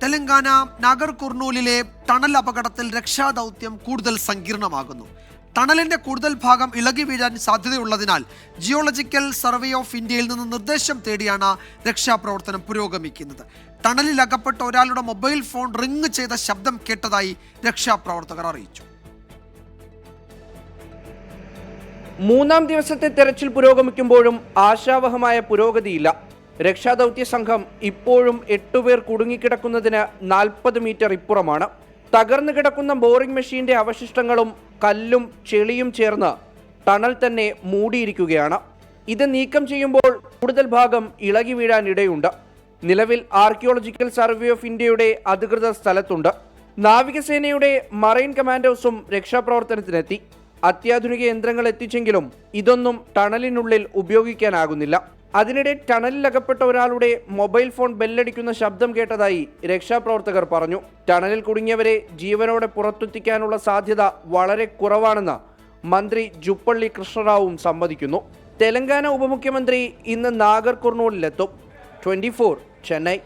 Telangana നാഗർകുർണൂലിലെ tunnel അപകടത്തിൽ രക്ഷാദൗത്യം കൂടുതൽ സങ്കീർണമാകുന്നു. ടണലിന്റെ കൂടുതൽ ഭാഗം ഇളകി വീഴാൻ സാധ്യതയുള്ളതിനാൽ ജിയോളജിക്കൽ സർവേ ഓഫ് ഇന്ത്യയിൽ നിന്ന് നിർദ്ദേശം തേടിയാണ് രക്ഷാപ്രവർത്തനം പുരോഗമിക്കുന്നത്. ടണലിൽ അകപ്പെട്ട ഒരാളുടെ മൊബൈൽ ഫോൺ റിംഗ് ചെയ്ത ശബ്ദം കേട്ടതായി രക്ഷാപ്രവർത്തകർ അറിയിച്ചു. മൂന്നാം ദിവസത്തെ തെരച്ചിൽ പുരോഗമിക്കുമ്പോഴും ആശാവഹമായ പുരോഗതിയില്ല. രക്ഷാദൗത്യ സംഘം ഇപ്പോഴും 8 പേർ കുടുങ്ങിക്കിടക്കുന്നതിന് 40 മീറ്റർ ഇപ്പുറമാണ്. തകർന്നു കിടക്കുന്ന ബോറിംഗ് മെഷീന്റെ അവശിഷ്ടങ്ങളും കല്ലും ചെളിയും ചേർന്ന് ടണൽ തന്നെ മൂടിയിരിക്കുകയാണ്. ഇത് നീക്കം ചെയ്യുമ്പോൾ കൂടുതൽ ഭാഗം ഇളകി വീഴാൻ ഇടയുണ്ട്. നിലവിൽ ആർക്കിയോളജിക്കൽ സർവേ ഓഫ് ഇന്ത്യയുടെ അധികൃതർ സ്ഥലത്തുണ്ട്. നാവികസേനയുടെ മറൈൻ കമാൻഡോസും രക്ഷാപ്രവർത്തനത്തിനെത്തി. അത്യാധുനിക യന്ത്രങ്ങൾ എത്തിച്ചെങ്കിലും ഇതൊന്നും ടണലിനുള്ളിൽ ഉപയോഗിക്കാനാകുന്നില്ല. അതിനിടെ ടണലിലകപ്പെട്ട ഒരാളുടെ മൊബൈൽ ഫോൺ ബെല്ലടിക്കുന്ന ശബ്ദം കേട്ടതായി രക്ഷാപ്രവർത്തകർ പറഞ്ഞു. ടണലിൽ കുടുങ്ങിയവരെ ജീവനോടെ പുറത്തെത്തിക്കാനുള്ള സാധ്യത വളരെ കുറവാണെന്ന് മന്ത്രി ജുപ്പള്ളി കൃഷ്ണറാവും സമ്മതിക്കുന്നു. തെലങ്കാന ഉപമുഖ്യമന്ത്രി ഇന്ന് നാഗർകുർണൂലിലെത്തും. 24 ചെന്നൈ.